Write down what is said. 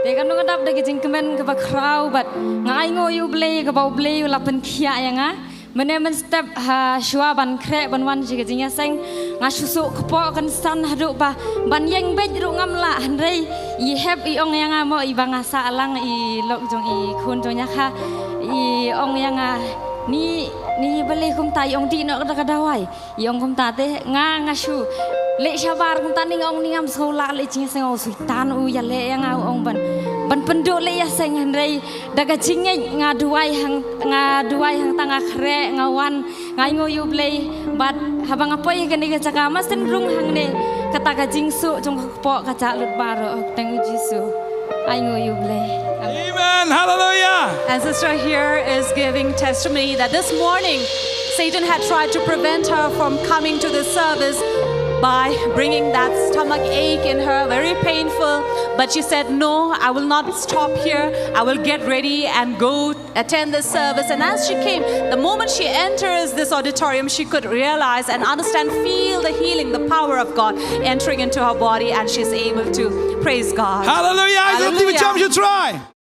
Dekan nung kadap dagi jingkemen ke bakrau bat ngai ngoyu blei ke bau blei lapen kia yang ah. Menemen step shua ban krek ban wan jika jinga seng ngasusuk kepo kan san haduk ban yang bej ru ngam la handrei I heb I ong yang mo I bangasa alang I lok jong I kun jong nyaka I ong yang ni beli kum tai ong di no kadawai I ong kum ta te ngasu le sabar kum ta ning ong ningam sekolah le jinga seng o suitan u ya le yang ong ban penduk le ya seng handrei daga jingeng ngaduai hang tanga kre ngawan ngai ngoyu blei bat habang apoi gani ga caka masen rung hang ne kata ga jingsu jong po kaca lut baro teng jisu ai ngoyu blei. Amen. Hallelujah. And sister here is giving testimony that this morning Satan had tried to prevent her from coming to the service by bringing that stomach ache in her, very painful. But she said, no, I will not stop here. I will get ready and go attend the service. And as she came, the moment she enters this auditorium, she could realize and understand, feel the healing, the power of God entering into her body, and she's able to praise God. Hallelujah. I don't even jump, you try.